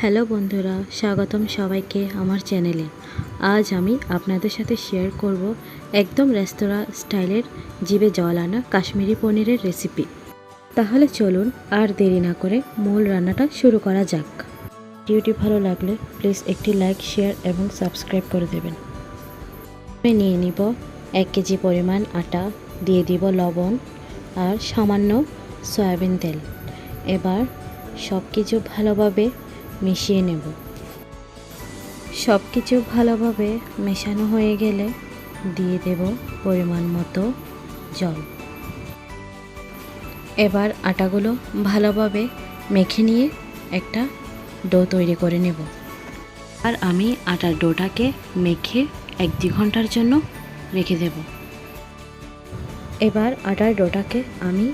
Hello বন্ধুরা, স্বাগতম সবাইকে আমার চ্যানেলে। আজ আমি আপনাদের সাথে শেয়ার করব একদম রেস্তোরাঁ স্টাইলের জিভে জল আনা কাশ্মীরি পনিরের রেসিপি। তাহলে চলুন আর দেরি না করে মূল রান্নাটা শুরু করা যাক। ভিডিওটি ভালো লাগলে প্লিজ একটি লাইক, শেয়ার এবং সাবস্ক্রাইব করে দেবেন। আমি নিয়ে নিব 1 কেজি পরিমাণ আটা, দিয়ে দিব লবণ আর সামান্য সয়াবিন তেল। এবার সব কিছু ভালোভাবে মিশিয়ে নেব। সব কিছু ভালোভাবে মেশানো হয়ে গেলে দিয়ে দেব পরিমাণ মতো জল। এবার আটাগুলো ভালোভাবে মেখে নিয়ে একটা ডো তৈরি করে নেব। আর আমি আটার ডোটাকে মেখে 1-2 ঘন্টার জন্য রেখে দেব। এবার আটার ডোটাকে আমি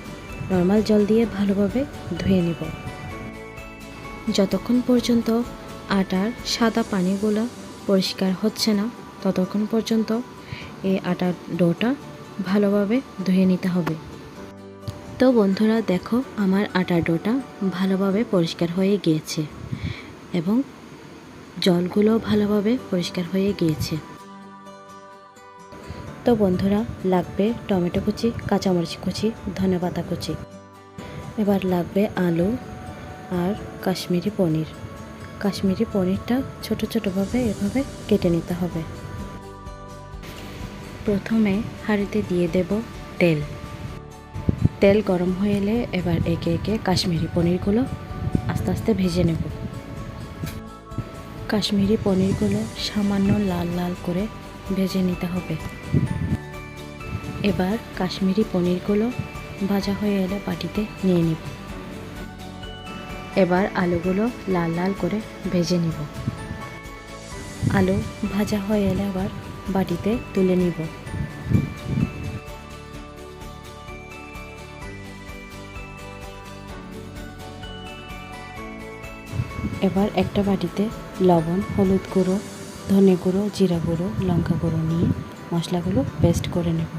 নর্মাল জল দিয়ে ভালোভাবে ধুয়ে নেব। যতক্ষণ পর্যন্ত আটার সাদা পানিগুলো পরিষ্কার হচ্ছে না ততক্ষণ পর্যন্ত এই আটার ডোটা ভালোভাবে ধুয়ে নিতে হবে। তো বন্ধুরা দেখো, আমার আটার ডোটা ভালোভাবে পরিষ্কার হয়ে গিয়েছে এবং জলগুলো ভালোভাবে পরিষ্কার হয়ে গিয়েছে। তো বন্ধুরা লাগবে টমেটো কুচি, কাঁচামরিচ কুচি, ধনেপাতা কুচি। এবার লাগবে আলু আর কাশ্মীরি পনির। কাশ্মীরি পনিরটা ছোট ছোটোভাবে এভাবে কেটে নিতে হবে। প্রথমে হাঁড়িতে দিয়ে দেব তেল। তেল গরম হয়ে এলে এবার একে একে কাশ্মীরি পনিরগুলো আস্তে আস্তে ভেজে নেব। কাশ্মীরি পনিরগুলো সামান্য লাল লাল করে ভেজে নিতে হবে। এবার কাশ্মীরি পনিরগুলো ভাজা হয়ে এলে বাটিতে নিয়ে নিব। এবার আলুগুলো লাল লাল করে ভেজে নিব। আলু ভাজা হয়ে এলে আবার বাটিতে তুলে নিব। এবার একটা বাটিতে লবণ, হলুদ গুঁড়ো, ধনে গুঁড়ো, জিরা গুঁড়ো, লঙ্কা গুঁড়ো নিয়ে মশলাগুলো পেস্ট করে নেব।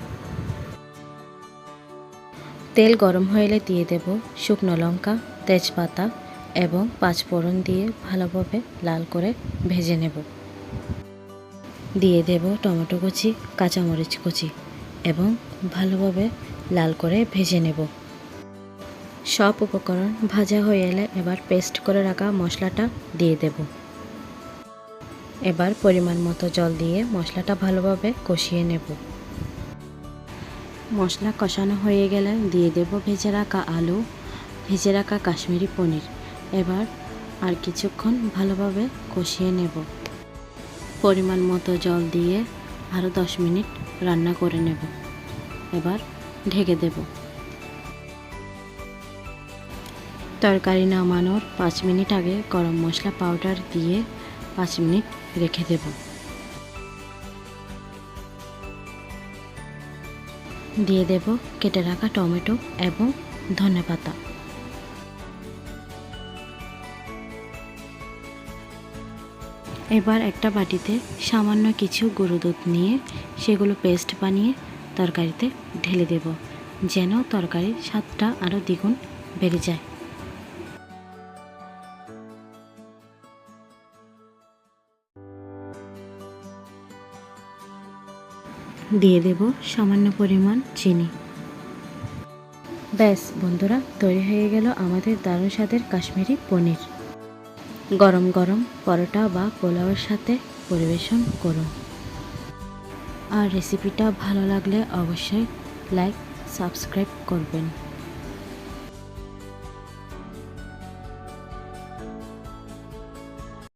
তেল গরম হয়ে এলে দিয়ে দেব শুকনো লঙ্কা, তেজপাতা এবং 5 ফোড়ন দিয়ে ভালোভাবে লাল করে ভেজে নেব। দিয়ে দেব টমেটো কুচি, কাঁচামরিচ কুচি এবং ভালোভাবে লাল করে ভেজে নেব। সব উপকরণ ভাজা হয়ে এলে এবার পেস্ট করে রাখা মশলাটা দিয়ে দেব। এবার পরিমাণ মতো জল দিয়ে মশলাটা ভালোভাবে কষিয়ে নেব। মশলা কষানো হয়ে গেলে দিয়ে দেব ভেজে রাখা আলু, ভেজে রাখা কাশ্মীরি পনির। এবার আর কিছুক্ষণ ভালোভাবে কষিয়ে নেব। পরিমাণ মতো জল দিয়ে আরও 10 মিনিট রান্না করে নেব। এবার ঢেকে দেব। তরকারি নামানোর 5 মিনিট আগে গরম মশলা পাউডার দিয়ে 5 মিনিট রেখে দেব। দিয়ে দেব কেটে রাখা টমেটো এবং ধনেপাতা। এবার একটা বাটিতে সামান্য কিছু গুঁড়ো দুধ নিয়ে সেগুলো পেস্ট বানিয়ে তরকারিতে ঢেলে দেব, যেন তরকারির স্বাদটা আরও দ্বিগুণ বেড়ে যায়। দিয়ে দেব সামান্য পরিমাণ চিনি। ব্যাস বন্ধুরা, তৈরি হয়ে গেল আমাদের দারুণ স্বাদের কাশ্মীরি পনির। গরম গরম পরোটা বা পোলাওয়ের সাথে পরিবেশন করুন। আর রেসিপিটা ভালো লাগলে অবশ্যই লাইক, সাবস্ক্রাইব করবেন।